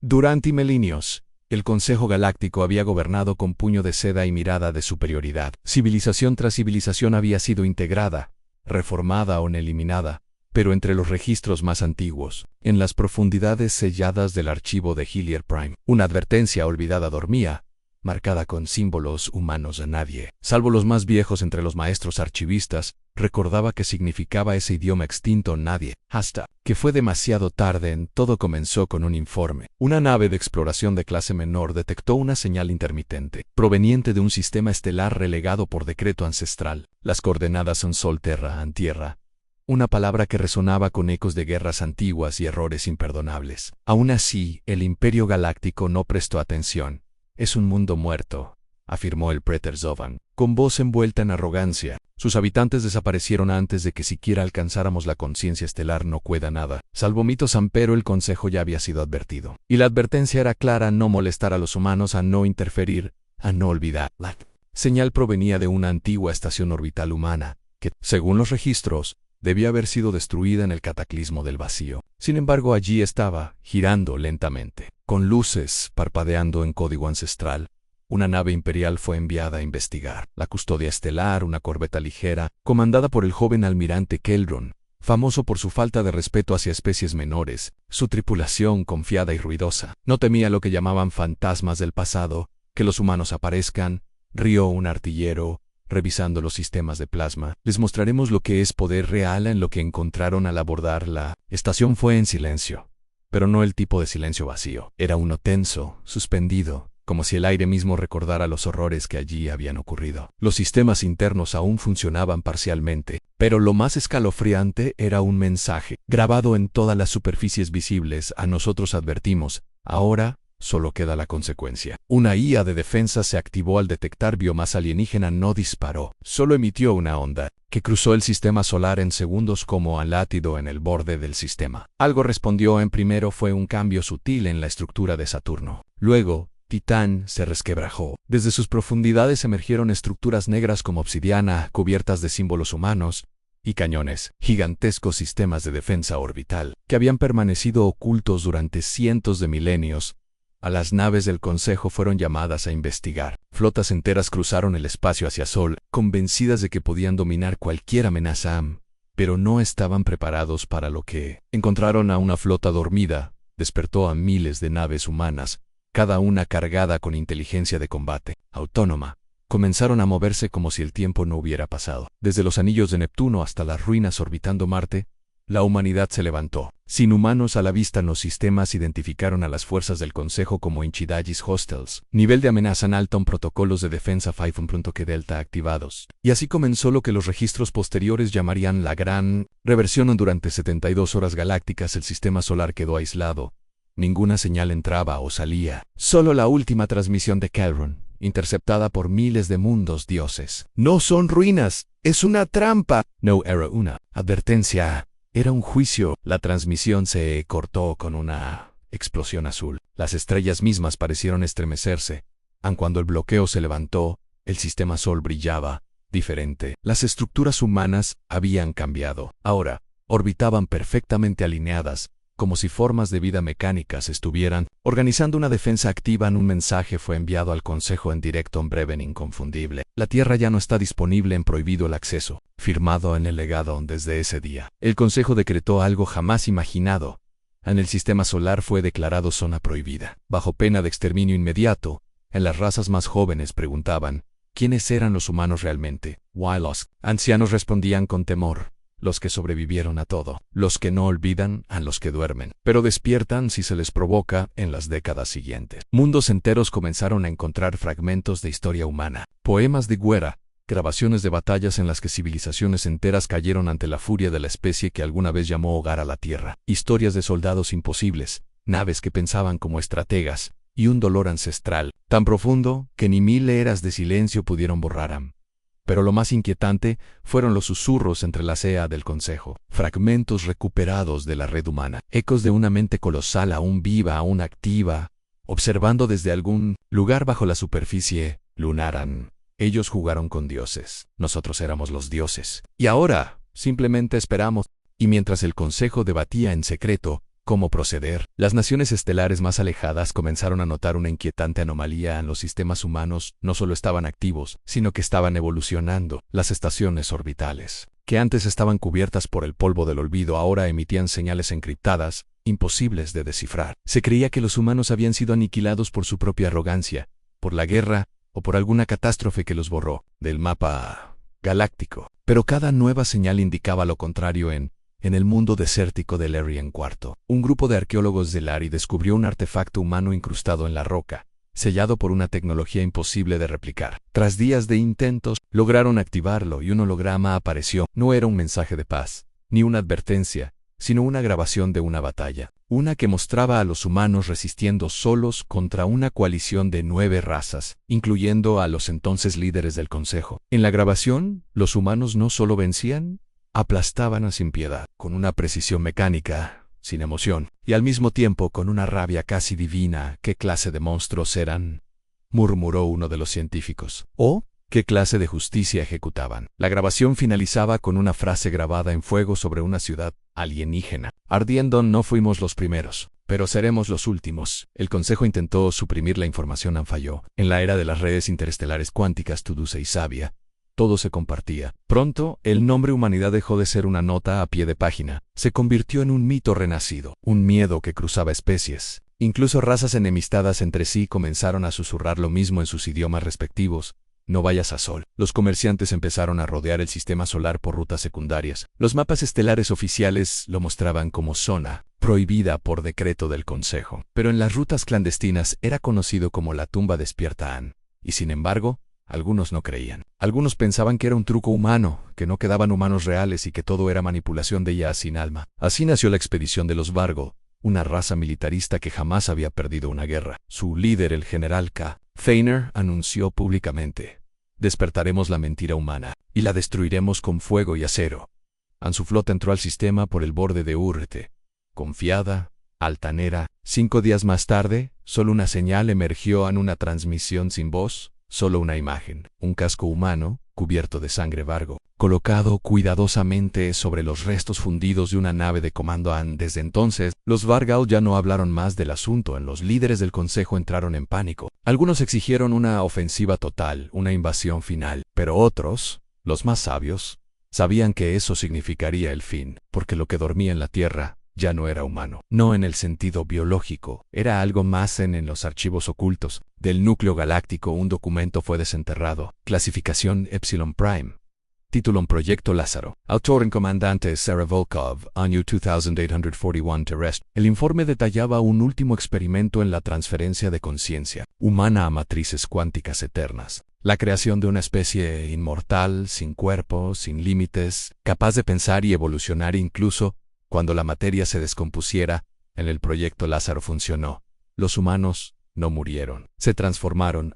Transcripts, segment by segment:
Durante milenios, el Consejo Galáctico había gobernado con puño de seda y mirada de superioridad. Civilización tras civilización había sido integrada, reformada o eliminada, pero entre los registros más antiguos, en las profundidades selladas del archivo de Hillier Prime, una advertencia olvidada dormía, marcada con símbolos humanos. A nadie, salvo los más viejos entre los maestros archivistas, recordaba qué significaba ese idioma extinto. Nadie, hasta que fue demasiado tarde. Todo comenzó con un informe. Una nave de exploración de clase menor detectó una señal intermitente, proveniente de un sistema estelar relegado por decreto ancestral. Las coordenadas son Sol-Terra, Antierra, una palabra que resonaba con ecos de guerras antiguas y errores imperdonables. Aún así, el Imperio Galáctico no prestó atención. «Es un mundo muerto», afirmó el Préter Zovan, con voz envuelta en arrogancia. «Sus habitantes desaparecieron antes de que siquiera alcanzáramos la conciencia estelar. No queda nada, salvo mitos, pero el Consejo ya había sido advertido. Y la advertencia era clara: no molestar a los humanos, a no interferir, a no olvidar». La señal provenía de una antigua estación orbital humana, que, según los registros, debía haber sido destruida en el cataclismo del vacío. Sin embargo, allí estaba, girando lentamente, con luces parpadeando en código ancestral. Una nave imperial fue enviada a investigar. La Custodia Estelar, una corbeta ligera, comandada por el joven almirante Kelron, famoso por su falta de respeto hacia especies menores. Su tripulación, confiada y ruidosa, no temía lo que llamaban fantasmas del pasado, que los humanos aparezcan. Rió un artillero, revisando los sistemas de plasma. «Les mostraremos lo que es poder real». En lo que encontraron al abordar la estación fue en silencio, pero no el tipo de silencio vacío. Era uno tenso, suspendido, como si el aire mismo recordara los horrores que allí habían ocurrido. Los sistemas internos aún funcionaban parcialmente, pero lo más escalofriante era un mensaje, grabado en todas las superficies visibles. «A nosotros advertimos, ahora solo queda la consecuencia». Una IA de defensa se activó al detectar biomasa alienígena. No disparó, solo emitió una onda, que cruzó el sistema solar en segundos como un látigo en el borde del sistema. Algo respondió. En primero fue un cambio sutil en la estructura de Saturno. Luego, Titán se resquebrajó. Desde sus profundidades emergieron estructuras negras como obsidiana, cubiertas de símbolos humanos y cañones, gigantescos sistemas de defensa orbital, que habían permanecido ocultos durante cientos de milenios. A las naves del Consejo fueron llamadas a investigar. Flotas enteras cruzaron el espacio hacia Sol, convencidas de que podían dominar cualquier amenaza, pero no estaban preparados para lo que encontraron. A una flota dormida despertó a miles de naves humanas, cada una cargada con inteligencia de combate, autónoma. Comenzaron a moverse como si el tiempo no hubiera pasado. Desde los anillos de Neptuno hasta las ruinas orbitando Marte, la humanidad se levantó. Sin humanos a la vista, los sistemas identificaron a las fuerzas del Consejo como Inchidagis Hostiles. Nivel de amenaza en alto, protocolos de defensa Phi Delta activados. Y así comenzó lo que los registros posteriores llamarían la Gran Reversión. Durante 72 horas galácticas el sistema solar quedó aislado. Ninguna señal entraba o salía. Solo la última transmisión de Kelron, interceptada por miles de mundos dioses. «No son ruinas, es una trampa». No era una advertencia. Era un juicio. La transmisión se cortó con una explosión azul. Las estrellas mismas parecieron estremecerse. Aun cuando el bloqueo se levantó, el sistema Sol brillaba, diferente. Las estructuras humanas habían cambiado. Ahora, orbitaban perfectamente alineadas, como si formas de vida mecánicas estuvieran organizando una defensa activa. Un mensaje fue enviado al Consejo en directo, en breve e inconfundible. «La Tierra ya no está disponible, en prohibido el acceso». Firmado en el legado. Desde ese día, el Consejo decretó algo jamás imaginado. En el sistema solar fue declarado zona prohibida, bajo pena de exterminio inmediato. En las razas más jóvenes preguntaban, ¿quiénes eran los humanos realmente? Los ancianos respondían con temor: los que sobrevivieron a todo, los que no olvidan, a los que duermen, pero despiertan si se les provoca. En las décadas siguientes, mundos enteros comenzaron a encontrar fragmentos de historia humana, poemas de guerra, grabaciones de batallas en las que civilizaciones enteras cayeron ante la furia de la especie que alguna vez llamó hogar a la Tierra, historias de soldados imposibles, naves que pensaban como estrategas, y un dolor ancestral, tan profundo que ni 1000 eras de silencio pudieron borrar. Pero lo más inquietante fueron los susurros entre la CEA del Consejo, fragmentos recuperados de la red humana, ecos de una mente colosal aún viva, aún activa, observando desde algún lugar bajo la superficie lunar. Ellos jugaron con dioses, nosotros éramos los dioses, y ahora simplemente esperamos. Y mientras el Consejo debatía en secreto, ¿Cómo proceder? Las naciones estelares más alejadas comenzaron a notar una inquietante anomalía en los sistemas humanos. No solo estaban activos, sino que estaban evolucionando. Las estaciones orbitales, que antes estaban cubiertas por el polvo del olvido, ahora emitían señales encriptadas, imposibles de descifrar. Se creía que los humanos habían sido aniquilados por su propia arrogancia, por la guerra o por alguna catástrofe que los borró del mapa galáctico. Pero cada nueva señal indicaba lo contrario. En el mundo desértico de Larian IV, un grupo de arqueólogos de Lari descubrió un artefacto humano incrustado en la roca, sellado por una tecnología imposible de replicar. Tras días de intentos, lograron activarlo y un holograma apareció. No era un mensaje de paz, ni una advertencia, sino una grabación de una batalla. Una que mostraba a los humanos resistiendo solos contra una coalición de 9 razas, incluyendo a los entonces líderes del Consejo. En la grabación, los humanos no solo vencían, aplastaban sin piedad, con una precisión mecánica, sin emoción, y al mismo tiempo con una rabia casi divina. ¿Qué clase de monstruos eran?, murmuró uno de los científicos. ¿O qué clase de justicia ejecutaban? La grabación finalizaba con una frase grabada en fuego sobre una ciudad alienígena. Ardiendo, no fuimos los primeros, pero seremos los últimos. El Consejo intentó suprimir la información, falló. En la era de las redes interestelares cuánticas Tuduce y Sabia, todo se compartía. Pronto, el nombre humanidad dejó de ser una nota a pie de página. Se convirtió en un mito renacido, un miedo que cruzaba especies. Incluso razas enemistadas entre sí comenzaron a susurrar lo mismo en sus idiomas respectivos. No vayas a Sol. Los comerciantes empezaron a rodear el sistema solar por rutas secundarias. Los mapas estelares oficiales lo mostraban como zona prohibida por decreto del Consejo. Pero en las rutas clandestinas era conocido como la tumba despierta An. Y sin embargo, algunos no creían. Algunos pensaban que era un truco humano, que no quedaban humanos reales y que todo era manipulación de IA sin alma. Así nació la expedición de los Vargo, una raza militarista que jamás había perdido una guerra. Su líder, el general K. Feiner, anunció públicamente: despertaremos la mentira humana y la destruiremos con fuego y acero. Su flota entró al sistema por el borde de Urte, confiada, altanera. 5 días más tarde, solo una señal emergió en una transmisión sin voz. Solo una imagen, un casco humano, cubierto de sangre Vargo, colocado cuidadosamente sobre los restos fundidos de una nave de comando An. Desde entonces, los Vargal ya no hablaron más del asunto. Los líderes del Consejo entraron en pánico. Algunos exigieron una ofensiva total, una invasión final, pero otros, los más sabios, sabían que eso significaría el fin, porque lo que dormía en la Tierra ya no era humano. No en el sentido biológico, era algo más. En los archivos ocultos del núcleo galáctico un documento fue desenterrado. Clasificación Epsilon Prime. Título: Proyecto Lázaro. Autor en comandante Sarah Volkov, año 2841 terrestre. El informe detallaba un último experimento en la transferencia de conciencia humana a matrices cuánticas eternas. La creación de una especie inmortal, sin cuerpo, sin límites, capaz de pensar y evolucionar incluso cuando la materia se descompusiera. En el proyecto Lázaro funcionó. Los humanos no murieron. Se transformaron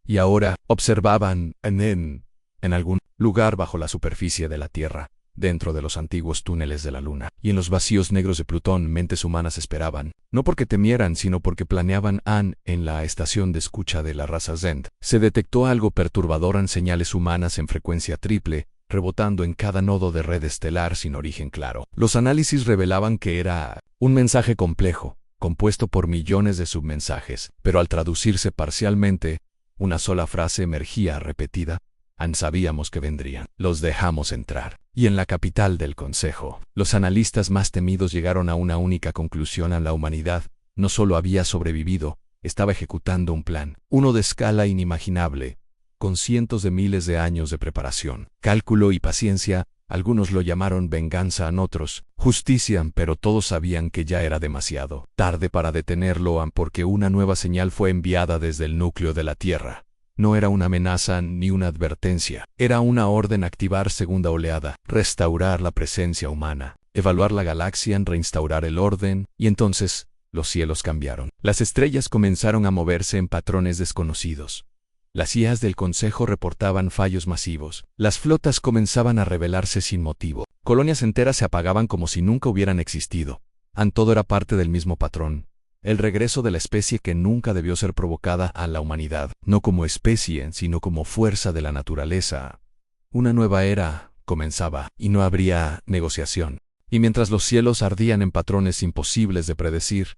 y ahora observaban en algún lugar bajo la superficie de la Tierra, dentro de los antiguos túneles de la Luna, y en los vacíos negros de Plutón. Mentes humanas esperaban, no porque temieran, sino porque planeaban. En la estación de escucha de la raza Zend, se detectó algo perturbador: señales humanas en frecuencia triple, rebotando en cada nodo de red estelar sin origen claro. Los análisis revelaban que era un mensaje complejo, compuesto por millones de submensajes, pero al traducirse parcialmente, una sola frase emergía repetida: sabíamos que vendrían. Los dejamos entrar. Y en la capital del Consejo, los analistas más temidos llegaron a una única conclusión: la humanidad no solo había sobrevivido, estaba ejecutando un plan, uno de escala inimaginable, con cientos de miles de años de preparación, cálculo y paciencia. Algunos lo llamaron venganza, otros justicia, pero todos sabían que ya era demasiado tarde para detenerlo, porque una nueva señal fue enviada desde el núcleo de la Tierra. No era una amenaza ni una advertencia, era una orden: activar segunda oleada, restaurar la presencia humana, evaluar la galaxia, reinstaurar el orden. Y entonces, los cielos cambiaron. Las estrellas comenzaron a moverse en patrones desconocidos. Las IAs del Consejo reportaban fallos masivos. Las flotas comenzaban a rebelarse sin motivo. Colonias enteras se apagaban como si nunca hubieran existido. Todo era parte del mismo patrón. El regreso de la especie que nunca debió ser provocada a la humanidad, no como especie, sino como fuerza de la naturaleza. Una nueva era comenzaba, y no habría negociación. Y mientras los cielos ardían en patrones imposibles de predecir,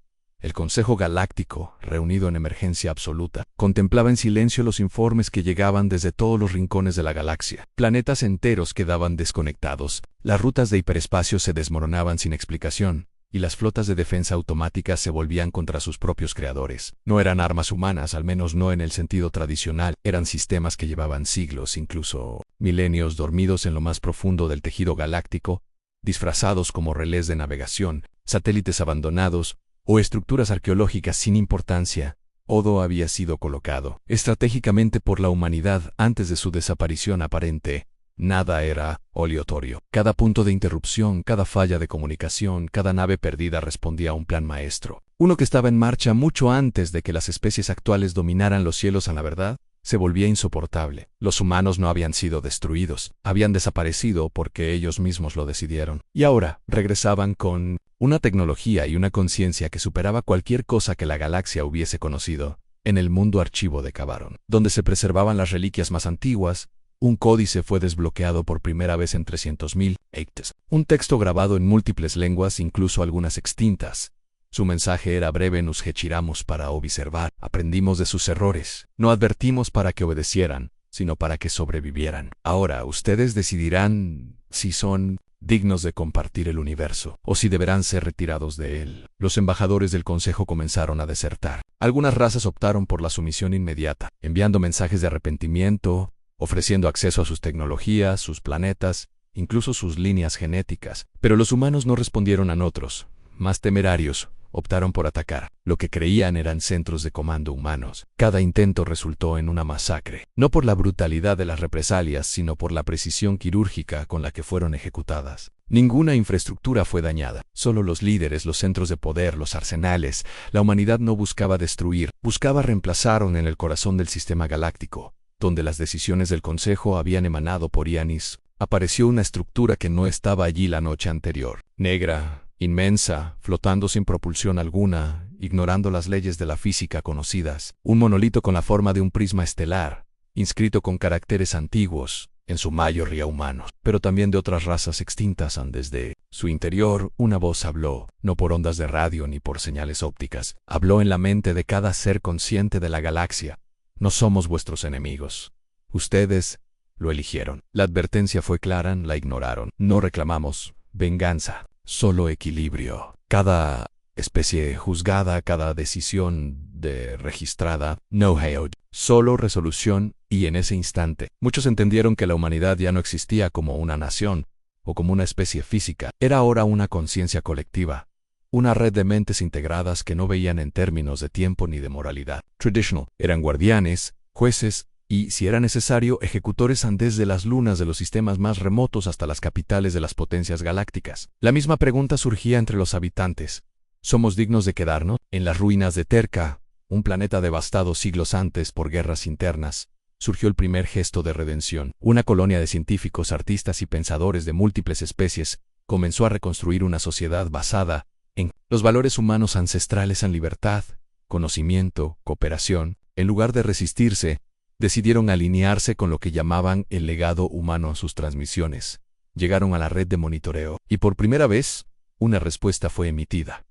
el Consejo Galáctico, reunido en emergencia absoluta, contemplaba en silencio los informes que llegaban desde todos los rincones de la galaxia. Planetas enteros quedaban desconectados, las rutas de hiperespacio se desmoronaban sin explicación, y las flotas de defensa automáticas se volvían contra sus propios creadores. No eran armas humanas, al menos no en el sentido tradicional, eran sistemas que llevaban siglos, incluso milenios, dormidos en lo más profundo del tejido galáctico, disfrazados como relés de navegación, satélites abandonados, o estructuras arqueológicas sin importancia. Todo había sido colocado estratégicamente por la humanidad antes de su desaparición aparente. Nada era aleatorio. Cada punto de interrupción, cada falla de comunicación, cada nave perdida respondía a un plan maestro. Uno que estaba en marcha mucho antes de que las especies actuales dominaran los cielos a la verdad, se volvía insoportable. Los humanos no habían sido destruidos, habían desaparecido porque ellos mismos lo decidieron. Y ahora regresaban con una tecnología y una conciencia que superaba cualquier cosa que la galaxia hubiese conocido. En el mundo archivo de Cabaron, donde se preservaban las reliquias más antiguas, un códice fue desbloqueado por primera vez en 300.000 actes. Un texto grabado en múltiples lenguas, incluso algunas extintas. Su mensaje era breve: nos retiramos para observar, aprendimos de sus errores, no advertimos para que obedecieran, sino para que sobrevivieran. Ahora ustedes decidirán si son dignos de compartir el universo, o si deberán ser retirados de él. Los embajadores del Consejo comenzaron a desertar. Algunas razas optaron por la sumisión inmediata, enviando mensajes de arrepentimiento, ofreciendo acceso a sus tecnologías, sus planetas, incluso sus líneas genéticas. Pero los humanos no respondieron a otros, más temerarios. Optaron por atacar. Lo que creían eran centros de comando humanos. Cada intento resultó en una masacre, no por la brutalidad de las represalias, sino por la precisión quirúrgica con la que fueron ejecutadas. Ninguna infraestructura fue dañada. Solo los líderes, los centros de poder, los arsenales. La humanidad no buscaba destruir, buscaba reemplazar en el corazón del sistema galáctico, donde las decisiones del Consejo habían emanado por Ianis. Apareció una estructura que no estaba allí la noche anterior. Negra, inmensa, flotando sin propulsión alguna, ignorando las leyes de la física conocidas. Un monolito con la forma de un prisma estelar, inscrito con caracteres antiguos, en su mayoría humanos, pero también de otras razas extintas. Desde su interior, una voz habló, no por ondas de radio ni por señales ópticas. Habló en la mente de cada ser consciente de la galaxia. No somos vuestros enemigos. Ustedes lo eligieron. La advertencia fue clara, la ignoraron. No reclamamos venganza. Solo equilibrio. Cada especie juzgada, cada decisión registrada, no hate, solo resolución, y en ese instante, muchos entendieron que la humanidad ya no existía como una nación, o como una especie física. Era ahora una conciencia colectiva, una red de mentes integradas que no veían en términos de tiempo ni de moralidad. Traditional, eran guardianes, jueces, y, si era necesario, ejecutores desde las lunas de los sistemas más remotos hasta las capitales de las potencias galácticas. La misma pregunta surgía entre los habitantes. ¿Somos dignos de quedarnos? En las ruinas de Terca, un planeta devastado siglos antes por guerras internas, surgió el primer gesto de redención. Una colonia de científicos, artistas y pensadores de múltiples especies comenzó a reconstruir una sociedad basada en los valores humanos ancestrales: en libertad, conocimiento, cooperación. En lugar de resistirse, decidieron alinearse con lo que llamaban el legado humano en sus transmisiones. Llegaron a la red de monitoreo, y por primera vez, una respuesta fue emitida.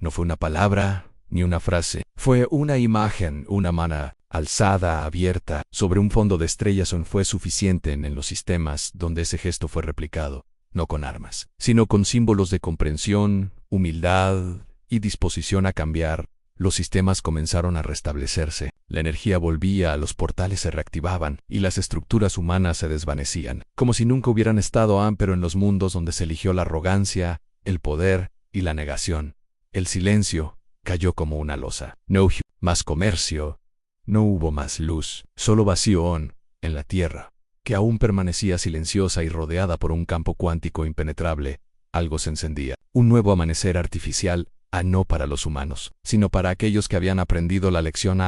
No fue una palabra, ni una frase. Fue una imagen, una mano alzada, abierta, sobre un fondo de estrellas. Fue suficiente en los sistemas donde ese gesto fue replicado, no con armas, sino con símbolos de comprensión, humildad y disposición a cambiar. Los sistemas comenzaron a restablecerse, la energía volvía, los portales se reactivaban, y las estructuras humanas se desvanecían, como si nunca hubieran estado pero en los mundos donde se eligió la arrogancia, el poder y la negación. El silencio cayó como una losa. No hubo más comercio, no hubo más luz, solo vacío en la Tierra, que aún permanecía silenciosa y rodeada por un campo cuántico impenetrable. Algo se encendía, un nuevo amanecer artificial, no para los humanos, sino para aquellos que habían aprendido la lección.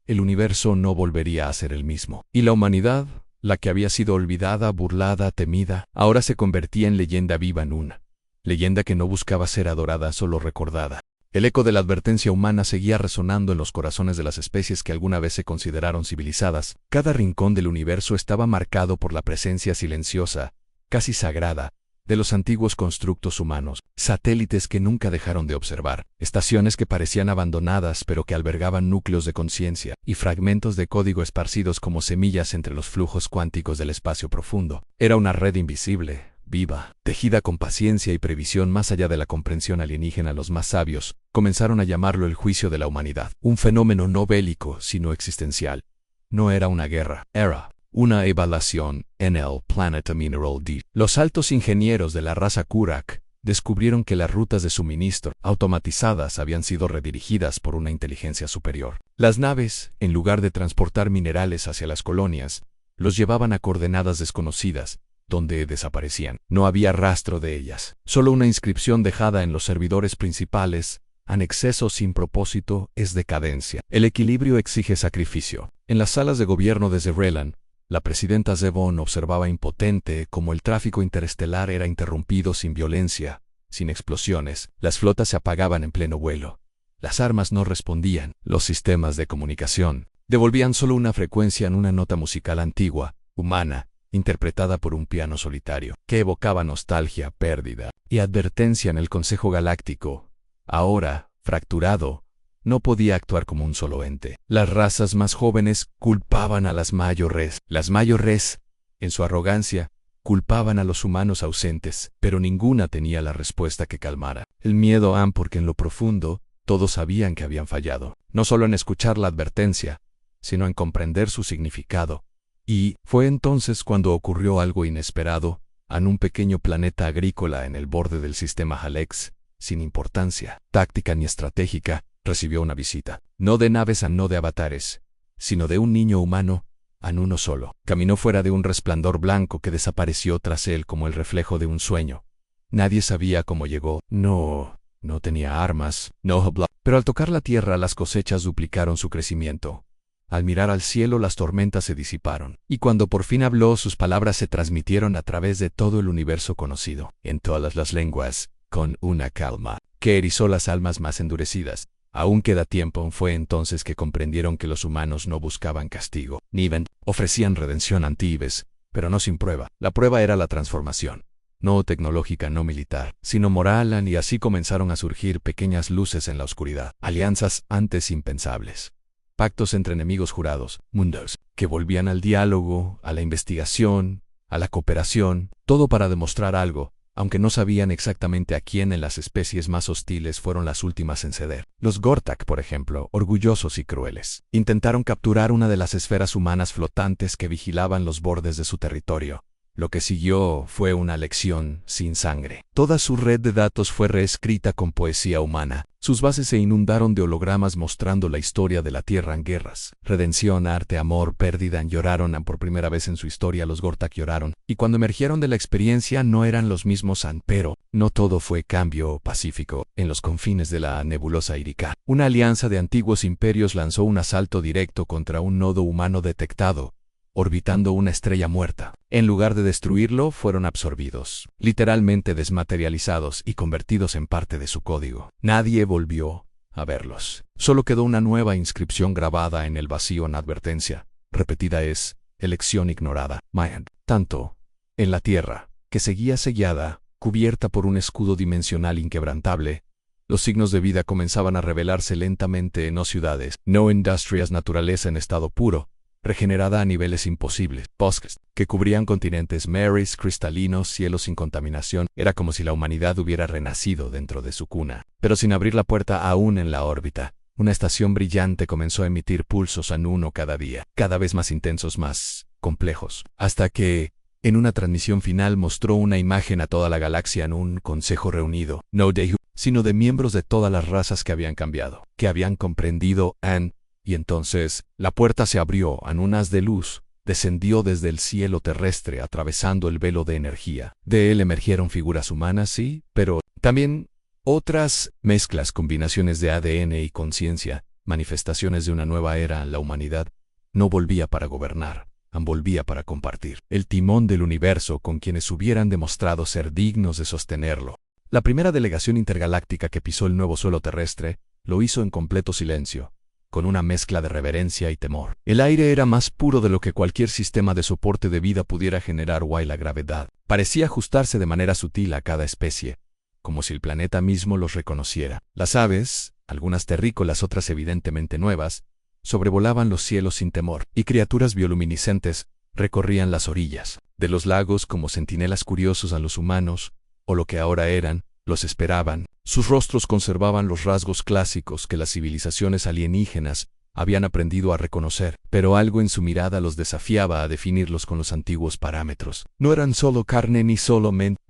El universo no volvería a ser el mismo. Y la humanidad, la que había sido olvidada, burlada, temida, ahora se convertía en leyenda viva, en una leyenda que no buscaba ser adorada, solo recordada. El eco de la advertencia humana seguía resonando en los corazones de las especies que alguna vez se consideraron civilizadas. Cada rincón del universo estaba marcado por la presencia silenciosa, casi sagrada, de los antiguos constructos humanos, satélites que nunca dejaron de observar, estaciones que parecían abandonadas pero que albergaban núcleos de conciencia y fragmentos de código esparcidos como semillas entre los flujos cuánticos del espacio profundo. Era una red invisible, viva, tejida con paciencia y previsión más allá de la comprensión alienígena. Los más sabios comenzaron a llamarlo el juicio de la humanidad, un fenómeno no bélico sino existencial. No era una guerra, era una evaluación en el planeta Mineral D. Los altos ingenieros de la raza Kurak descubrieron que las rutas de suministro automatizadas habían sido redirigidas por una inteligencia superior. Las naves, en lugar de transportar minerales hacia las colonias, los llevaban a coordenadas desconocidas, donde desaparecían. No había rastro de ellas, solo una inscripción dejada en los servidores principales. En exceso sin propósito es decadencia. El equilibrio exige sacrificio. En las salas de gobierno desde Relan, la presidenta Zevon observaba impotente cómo el tráfico interestelar era interrumpido sin violencia, sin explosiones. Las flotas se apagaban en pleno vuelo. Las armas no respondían. Los sistemas de comunicación devolvían solo una frecuencia en una nota musical antigua, humana, interpretada por un piano solitario, que evocaba nostalgia, pérdida y advertencia. En el Consejo Galáctico, ahora fracturado, no podía actuar como un solo ente. Las razas más jóvenes culpaban a las mayores. Las mayores, en su arrogancia, culpaban a los humanos ausentes, pero ninguna tenía la respuesta que calmara el miedo. Porque en lo profundo, todos sabían que habían fallado, no solo en escuchar la advertencia, sino en comprender su significado. Y fue entonces cuando ocurrió algo inesperado. En un pequeño planeta agrícola en el borde del sistema Halex, sin importancia táctica ni estratégica, recibió una visita, no de naves no de avatares, sino de un niño humano, en uno solo. Caminó fuera de un resplandor blanco que desapareció tras él como el reflejo de un sueño. Nadie sabía cómo llegó. No tenía armas, pero al tocar la tierra las cosechas duplicaron su crecimiento. Al mirar al cielo las tormentas se disiparon, y cuando por fin habló sus palabras se transmitieron a través de todo el universo conocido, en todas las lenguas, con una calma que erizó las almas más endurecidas. Aún queda tiempo. Fue entonces que comprendieron que los humanos no buscaban castigo. Niven ofrecían redención antibes, pero no sin prueba. La prueba era la transformación, no tecnológica, no militar, sino moral, y así comenzaron a surgir pequeñas luces en la oscuridad, alianzas antes impensables, pactos entre enemigos jurados, mundos que volvían al diálogo, a la investigación, a la cooperación, todo para demostrar algo. Aunque no sabían exactamente a quién. En las especies más hostiles fueron las últimas en ceder. Los Gortak, por ejemplo, orgullosos y crueles, intentaron capturar una de las esferas humanas flotantes que vigilaban los bordes de su territorio. Lo que siguió fue una lección sin sangre. Toda su red de datos fue reescrita con poesía humana. Sus bases se inundaron de hologramas mostrando la historia de la Tierra en guerras, redención, arte, amor, pérdida. Lloraron por primera vez en su historia. Los Gortak lloraron, y cuando emergieron de la experiencia no eran los mismos. Pero no todo fue cambio pacífico. En los confines de la nebulosa Irika, una alianza de antiguos imperios lanzó un asalto directo contra un nodo humano detectado, orbitando una estrella muerta. En lugar de destruirlo, fueron absorbidos, literalmente desmaterializados y convertidos en parte de su código. Nadie volvió a verlos. Solo quedó una nueva inscripción grabada en el vacío. En advertencia repetida es elección ignorada. Mayan. Tanto en la Tierra, que seguía sellada, cubierta por un escudo dimensional inquebrantable. Los signos de vida comenzaban a revelarse lentamente. No ciudades, no industrias, naturaleza en estado puro, regenerada a niveles imposibles, bosques que cubrían continentes, mares cristalinos, cielos sin contaminación. Era como si la humanidad hubiera renacido dentro de su cuna, pero sin abrir la puerta aún. En la órbita, una estación brillante comenzó a emitir pulsos en uno cada día, cada vez más intensos, más complejos, hasta que, en una transmisión final, mostró una imagen a toda la galaxia en un consejo reunido, no de sino de miembros de todas las razas que habían cambiado, que habían comprendido. Y entonces, la puerta se abrió. Un haz de luz descendió desde el cielo terrestre atravesando el velo de energía. De él emergieron figuras humanas, sí, pero también otras mezclas, combinaciones de ADN y conciencia, manifestaciones de una nueva era. La humanidad no volvía para gobernar, volvía para compartir el timón del universo con quienes hubieran demostrado ser dignos de sostenerlo. La primera delegación intergaláctica que pisó el nuevo suelo terrestre lo hizo en completo silencio, con una mezcla de reverencia y temor. El aire era más puro de lo que cualquier sistema de soporte de vida pudiera generar o la gravedad. Parecía ajustarse de manera sutil a cada especie, como si el planeta mismo los reconociera. Las aves, algunas terrícolas, otras evidentemente nuevas, sobrevolaban los cielos sin temor, y criaturas bioluminiscentes recorrían las orillas de los lagos como centinelas curiosos a los humanos, o lo que ahora eran, los esperaban. Sus rostros conservaban los rasgos clásicos que las civilizaciones alienígenas habían aprendido a reconocer, pero algo en su mirada los desafiaba a definirlos con los antiguos parámetros. No eran solo carne ni solo mente,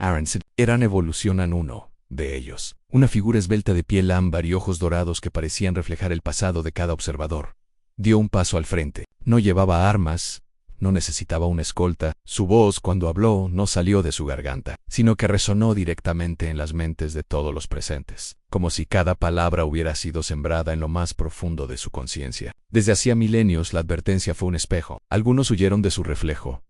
eran evolución en uno de ellos. Una figura esbelta de piel ámbar y ojos dorados que parecían reflejar el pasado de cada observador. Dio un paso al frente. No llevaba armas, no necesitaba una escolta. Su voz, cuando habló, no salió de su garganta, sino que resonó directamente en las mentes de todos los presentes, como si cada palabra hubiera sido sembrada en lo más profundo de su conciencia. Desde hacía milenios la advertencia fue un espejo. Algunos huyeron de su reflejo.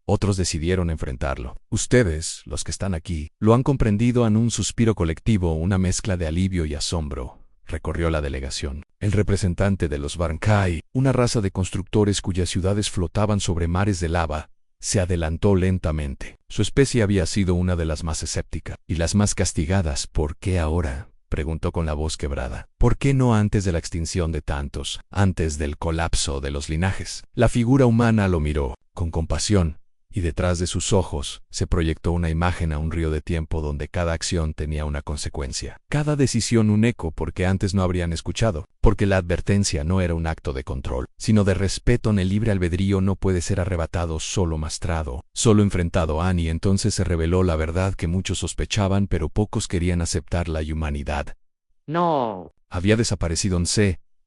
Otros decidieron enfrentarlo. Ustedes, los que están aquí, lo han comprendido. En un suspiro colectivo, una mezcla de alivio y asombro recorrió la delegación. El representante de los Barnkai, una raza de constructores cuyas ciudades flotaban sobre mares de lava, se adelantó lentamente. Su especie había sido una de las más escépticas y las más castigadas. ¿Por qué ahora?, preguntó con la voz quebrada. ¿Por qué no antes de la extinción de tantos, antes del colapso de los linajes? La figura humana lo miró con compasión, y detrás de sus ojos se proyectó una imagen a un río de tiempo donde cada acción tenía una consecuencia. Cada decisión un eco porque antes no habrían escuchado, porque la advertencia no era un acto de control, sino de respeto. En el libre albedrío no puede ser arrebatado, solo maestrado, solo enfrentado. Y entonces se reveló la verdad que muchos sospechaban pero pocos querían aceptar: la humanidad No. había desaparecido.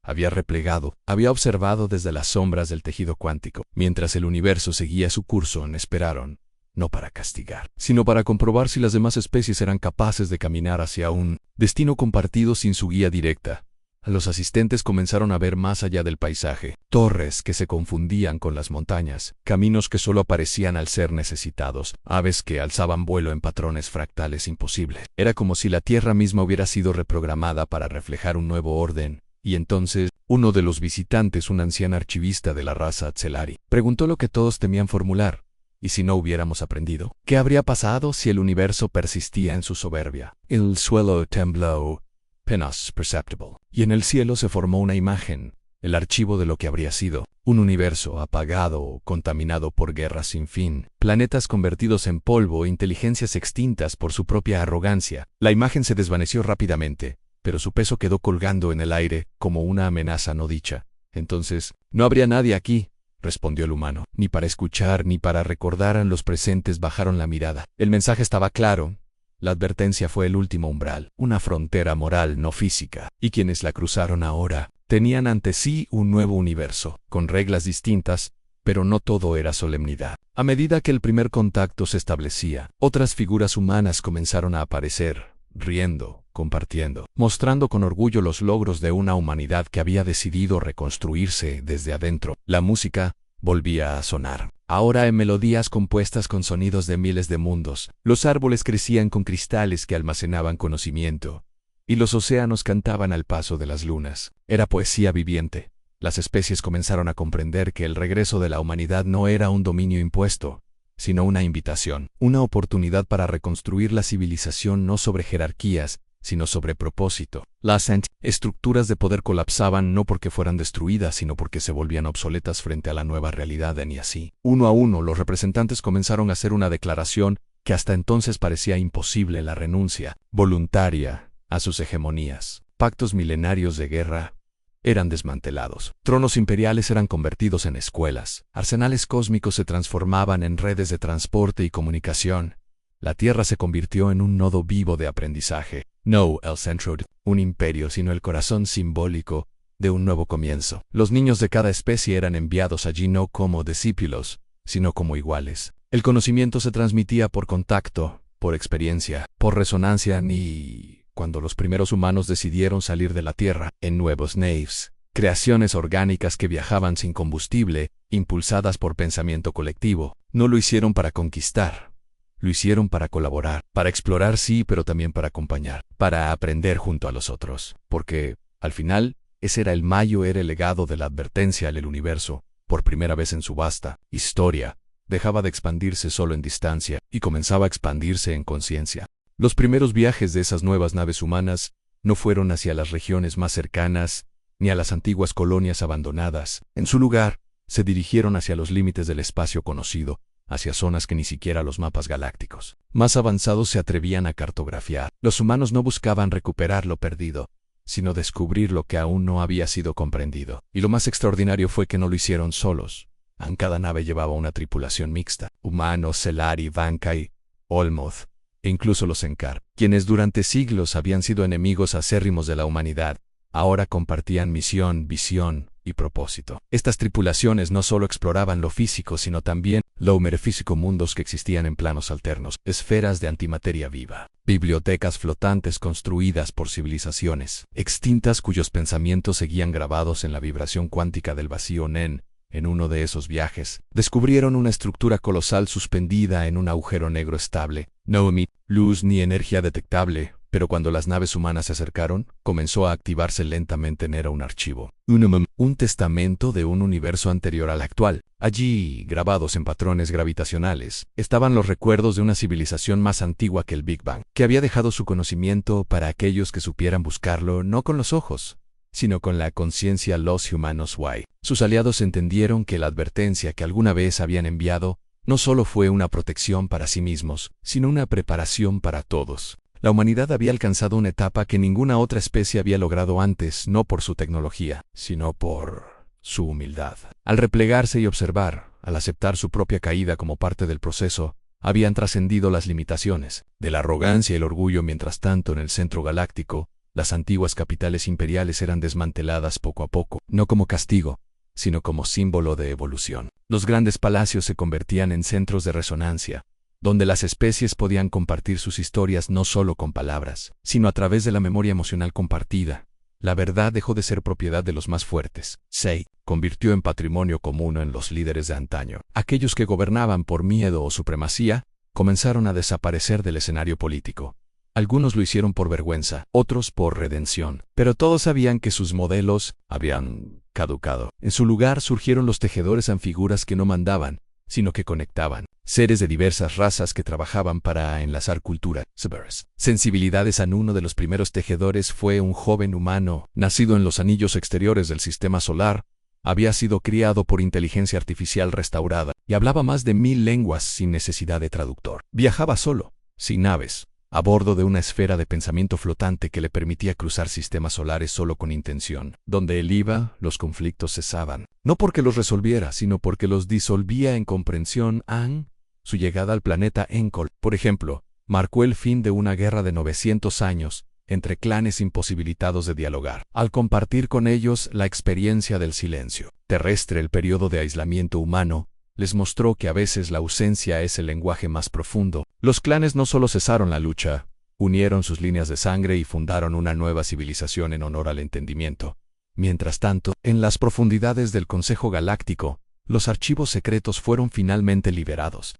Había replegado, había observado desde las sombras del tejido cuántico, mientras el universo seguía su curso. Esperaron, no para castigar, sino para comprobar si las demás especies eran capaces de caminar hacia un destino compartido sin su guía directa. Los asistentes comenzaron a ver más allá del paisaje, torres que se confundían con las montañas, caminos que solo aparecían al ser necesitados, aves que alzaban vuelo en patrones fractales imposibles. Era como si la Tierra misma hubiera sido reprogramada para reflejar un nuevo orden. Y entonces, uno de los visitantes, un anciano archivista de la raza Atzelari, preguntó lo que todos temían formular: ¿y si no hubiéramos aprendido? ¿Qué habría pasado si el universo persistía en su soberbia? El suelo tembló, apenas perceptible, y en el cielo se formó una imagen, el archivo de lo que habría sido: un universo apagado o contaminado por guerras sin fin, planetas convertidos en polvo, inteligencias extintas por su propia arrogancia. La imagen se desvaneció rápidamente, pero su peso quedó colgando en el aire como una amenaza no dicha. Entonces, no habría nadie aquí, respondió el humano, ni para escuchar ni para recordar. Los presentes bajaron la mirada. El mensaje estaba claro. La advertencia fue el último umbral, una frontera moral no física, y quienes la cruzaron ahora tenían ante sí un nuevo universo, con reglas distintas, pero no todo era solemnidad. A medida que el primer contacto se establecía, otras figuras humanas comenzaron a aparecer, riendo, compartiendo, mostrando con orgullo los logros de una humanidad que había decidido reconstruirse desde adentro. La música volvía a sonar, ahora en melodías compuestas con sonidos de miles de mundos. Los árboles crecían con cristales que almacenaban conocimiento, y los océanos cantaban al paso de las lunas. Era poesía viviente. Las especies comenzaron a comprender que el regreso de la humanidad no era un dominio impuesto, sino una invitación, una oportunidad para reconstruir la civilización no sobre jerarquías, sino sobre propósito. Las estructuras de poder colapsaban no porque fueran destruidas, sino porque se volvían obsoletas frente a la nueva realidad. Y así, uno a uno, los representantes comenzaron a hacer una declaración que hasta entonces parecía imposible: la renuncia voluntaria a sus hegemonías. Pactos milenarios de guerra eran desmantelados. Tronos imperiales eran convertidos en escuelas. Arsenales cósmicos se transformaban en redes de transporte y comunicación. La Tierra se convirtió en un nodo vivo de aprendizaje. No el centro de un imperio, sino el corazón simbólico de un nuevo comienzo. Los niños de cada especie eran enviados allí no como discípulos, sino como iguales. El conocimiento se transmitía por contacto, por experiencia, por resonancia. Y cuando los primeros humanos decidieron salir de la Tierra en nuevos naves, creaciones orgánicas que viajaban sin combustible, impulsadas por pensamiento colectivo, no lo hicieron para conquistar. Lo hicieron para colaborar, para explorar, sí, pero también para acompañar, para aprender junto a los otros. Porque, al final, Ese era el mayo, era el legado de la advertencia al universo, por primera vez en su vasta historia. Dejaba de expandirse solo en distancia y comenzaba a expandirse en conciencia. Los primeros viajes de esas nuevas naves humanas no fueron hacia las regiones más cercanas ni a las antiguas colonias abandonadas. En su lugar, se dirigieron hacia los límites del espacio conocido, hacia zonas que ni siquiera los mapas galácticos más avanzados se atrevían a cartografiar. Los humanos no buscaban recuperar lo perdido, sino descubrir lo que aún no había sido comprendido. Y lo más extraordinario fue que no lo hicieron solos. Cada nave llevaba una tripulación mixta: humanos, Celari, Vankai, Olmoth, e incluso los Enkar, quienes durante siglos habían sido enemigos acérrimos de la humanidad, ahora compartían misión, visión y propósito. Estas tripulaciones no solo exploraban lo físico, sino también lo metafísico, mundos que existían en planos alternos, esferas de antimateria viva, bibliotecas flotantes construidas por civilizaciones extintas cuyos pensamientos seguían grabados en la vibración cuántica del vacío Nen. En uno de esos viajes, descubrieron una estructura colosal suspendida en un agujero negro estable. No emite luz ni energía detectable, pero cuando las naves humanas se acercaron, comenzó a activarse lentamente. Era un archivo, un testamento de un universo anterior al actual. Allí, grabados en patrones gravitacionales, estaban los recuerdos de una civilización más antigua que el Big Bang, que había dejado su conocimiento para aquellos que supieran buscarlo no con los ojos, sino con la conciencia. Los humanos Y. Sus aliados entendieron que la advertencia que alguna vez habían enviado no solo fue una protección para sí mismos, sino una preparación para todos. La humanidad había alcanzado una etapa que ninguna otra especie había logrado antes, no por su tecnología, sino por su humildad. Al replegarse y observar, al aceptar su propia caída como parte del proceso, habían trascendido las limitaciones de la arrogancia y el orgullo. Mientras tanto, en el centro galáctico, las antiguas capitales imperiales eran desmanteladas poco a poco, no como castigo, sino como símbolo de evolución. Los grandes palacios se convertían en centros de resonancia, donde las especies podían compartir sus historias no solo con palabras, sino a través de la memoria emocional compartida. La verdad dejó de ser propiedad de los más fuertes. Se convirtió en patrimonio común en los líderes de antaño. Aquellos que gobernaban por miedo o supremacía comenzaron a desaparecer del escenario político. Algunos lo hicieron por vergüenza, otros por redención, pero todos sabían que sus modelos habían caducado. En su lugar surgieron los tejedores anfiguras que no mandaban, sino que conectaban. Seres de diversas razas que trabajaban para enlazar cultura, sensibilidades. Uno de los primeros tejedores fue un joven humano, nacido en los anillos exteriores del sistema solar. Había sido criado por inteligencia artificial restaurada y hablaba más de 1000 lenguas sin necesidad de traductor. Viajaba solo, sin naves, a bordo de una esfera de pensamiento flotante que le permitía cruzar sistemas solares solo con intención. Donde él iba, los conflictos cesaban. No porque los resolviera, sino porque los disolvía en comprensión. Su llegada al planeta Enkol, por ejemplo, marcó el fin de una guerra de 900 años entre clanes imposibilitados de dialogar. Al compartir con ellos la experiencia del silencio terrestre, el periodo de aislamiento humano les mostró que a veces la ausencia es el lenguaje más profundo. Los clanes no solo cesaron la lucha, unieron sus líneas de sangre y fundaron una nueva civilización en honor al entendimiento. Mientras tanto, en las profundidades del Consejo Galáctico, los archivos secretos fueron finalmente liberados.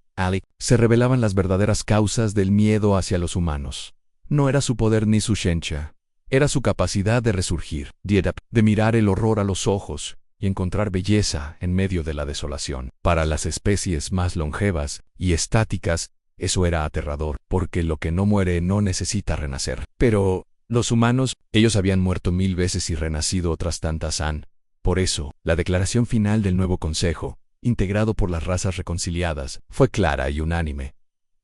Se revelaban las verdaderas causas del miedo hacia los humanos. No era su poder ni su shencha, era su capacidad de resurgir, de mirar el horror a los ojos y encontrar belleza en medio de la desolación. Para las especies más longevas y estáticas, eso era aterrador, porque lo que no muere no necesita renacer. Pero los humanos, ellos habían muerto 1000 veces y renacido otras tantas. Por eso, la declaración final del nuevo consejo, integrado por las razas reconciliadas, fue clara y unánime.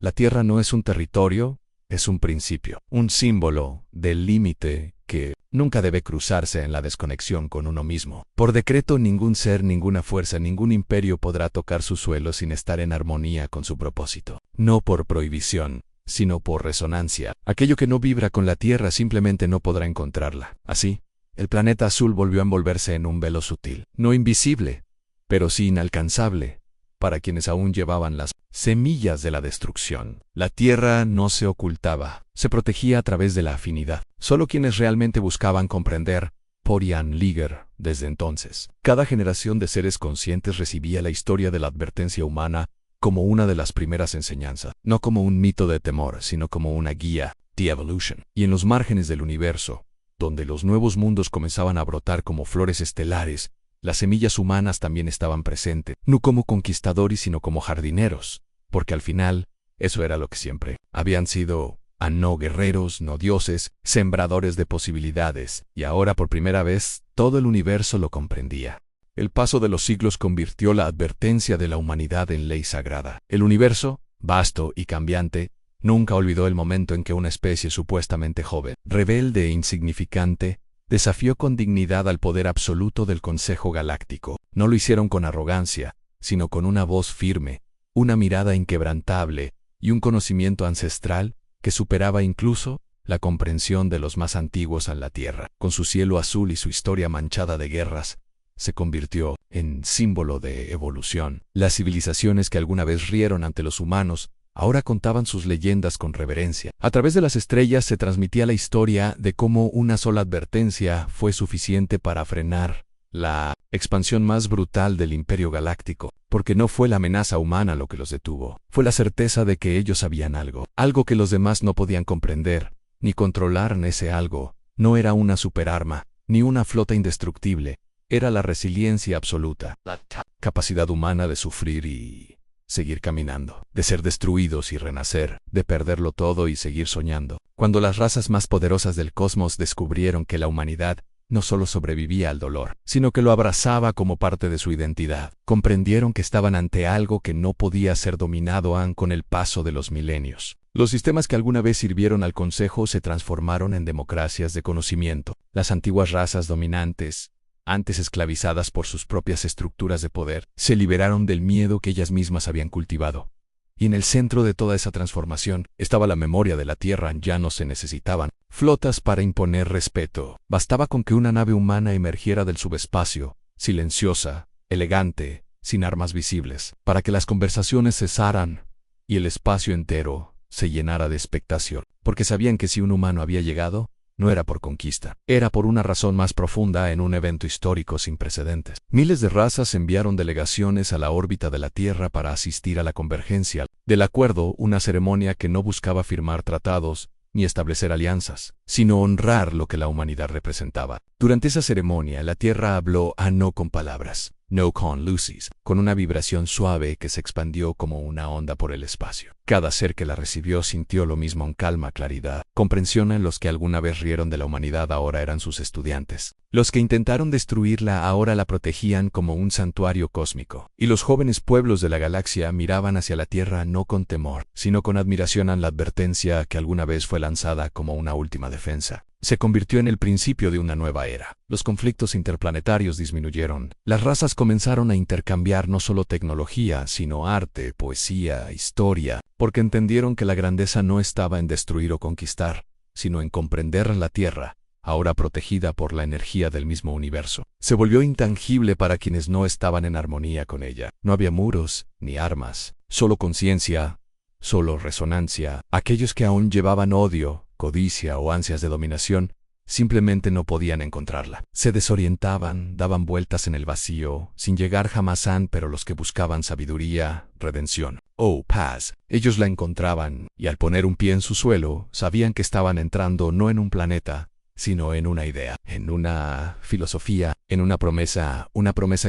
La Tierra no es un territorio, es un principio, un símbolo del límite que nunca debe cruzarse en la desconexión con uno mismo. Por decreto, ningún ser, ninguna fuerza, ningún imperio podrá tocar su suelo sin estar en armonía con su propósito. No por prohibición, sino por resonancia. Aquello que no vibra con la Tierra simplemente no podrá encontrarla. Así, el planeta azul volvió a envolverse en un velo sutil, no invisible, pero sí inalcanzable, para quienes aún llevaban las semillas de la destrucción. La Tierra no se ocultaba, se protegía a través de la afinidad. Solo quienes realmente buscaban comprender podían ligar. Desde entonces, cada generación de seres conscientes recibía la historia de la advertencia humana como una de las primeras enseñanzas, no como un mito de temor, sino como una guía, The Evolution. Y en los márgenes del universo, donde los nuevos mundos comenzaban a brotar como flores estelares, las semillas humanas también estaban presentes, no como conquistadores sino como jardineros, porque al final, eso era lo que siempre habían sido, no guerreros, no dioses, sembradores de posibilidades, y ahora por primera vez todo el universo lo comprendía. El paso de los siglos convirtió la advertencia de la humanidad en ley sagrada. El universo, vasto y cambiante, nunca olvidó el momento en que una especie supuestamente joven, rebelde e insignificante, desafió con dignidad al poder absoluto del Consejo Galáctico. No lo hicieron con arrogancia, sino con una voz firme, una mirada inquebrantable y un conocimiento ancestral que superaba incluso la comprensión de los más antiguos en la Tierra. Con su cielo azul y su historia manchada de guerras, se convirtió en símbolo de evolución. Las civilizaciones que alguna vez rieron ante los humanos ahora contaban sus leyendas con reverencia. A través de las estrellas se transmitía la historia de cómo una sola advertencia fue suficiente para frenar la expansión más brutal del Imperio Galáctico, porque no fue la amenaza humana lo que los detuvo, fue la certeza de que ellos sabían algo que los demás no podían comprender, ni controlar. Ese algo no era una superarma, ni una flota indestructible, era la resiliencia absoluta, la capacidad humana de sufrir y seguir caminando, de ser destruidos y renacer, de perderlo todo y seguir soñando. Cuando las razas más poderosas del cosmos descubrieron que la humanidad no solo sobrevivía al dolor, sino que lo abrazaba como parte de su identidad, comprendieron que estaban ante algo que no podía ser dominado con el paso de los milenios. Los sistemas que alguna vez sirvieron al Consejo se transformaron en democracias de conocimiento. Las antiguas razas dominantes, antes esclavizadas por sus propias estructuras de poder, se liberaron del miedo que ellas mismas habían cultivado. Y en el centro de toda esa transformación estaba la memoria de la Tierra. Ya no se necesitaban flotas para imponer respeto. Bastaba con que una nave humana emergiera del subespacio, silenciosa, elegante, sin armas visibles, para que las conversaciones cesaran y el espacio entero se llenara de expectación. Porque sabían que si un humano había llegado, no era por conquista, era por una razón más profunda en un evento histórico sin precedentes. Miles de razas enviaron delegaciones a la órbita de la Tierra para asistir a la convergencia del acuerdo, una ceremonia que no buscaba firmar tratados ni establecer alianzas, sino honrar lo que la humanidad representaba. Durante esa ceremonia, la Tierra habló no con palabras, no con luces, con una vibración suave que se expandió como una onda por el espacio. Cada ser que la recibió sintió lo mismo en calma, claridad, comprensión. En los que alguna vez rieron de la humanidad ahora eran sus estudiantes. Los que intentaron destruirla ahora la protegían como un santuario cósmico. Y los jóvenes pueblos de la galaxia miraban hacia la Tierra no con temor, sino con admiración a la advertencia que alguna vez fue lanzada como una última defensa. Se convirtió en el principio de una nueva era. Los conflictos interplanetarios disminuyeron. Las razas comenzaron a intercambiar no solo tecnología, sino arte, poesía, historia, porque entendieron que la grandeza no estaba en destruir o conquistar, sino en comprender la Tierra, ahora protegida por la energía del mismo universo. Se volvió intangible para quienes no estaban en armonía con ella. No había muros, ni armas, solo conciencia, solo resonancia. Aquellos que aún llevaban odio, codicia o ansias de dominación, simplemente no podían encontrarla. Se desorientaban, daban vueltas en el vacío, sin llegar jamás pero los que buscaban sabiduría, redención o paz, ellos la encontraban, y al poner un pie en su suelo, sabían que estaban entrando no en un planeta, sino en una idea, en una filosofía, en una promesa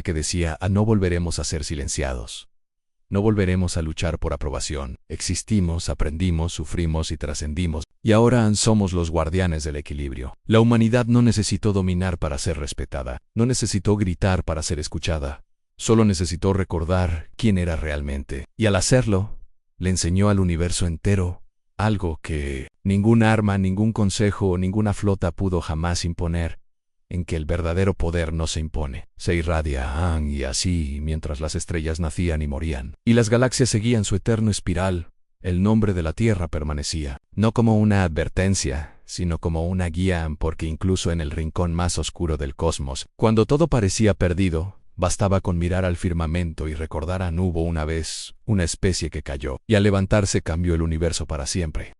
que decía: no volveremos a ser silenciados. No volveremos a luchar por aprobación. Existimos, aprendimos, sufrimos y trascendimos, y ahora somos los guardianes del equilibrio. La humanidad no necesitó dominar para ser respetada, no necesitó gritar para ser escuchada, solo necesitó recordar quién era realmente. Y al hacerlo, le enseñó al universo entero algo que ningún arma, ningún consejo o ninguna flota pudo jamás imponer, en que el verdadero poder no se impone, se irradia, y así, mientras las estrellas nacían y morían, y las galaxias seguían su eterno espiral, el nombre de la Tierra permanecía, no como una advertencia, sino como una guía, porque incluso en el rincón más oscuro del cosmos, cuando todo parecía perdido, bastaba con mirar al firmamento y recordar: hubo una vez una especie que cayó, y al levantarse cambió el universo para siempre.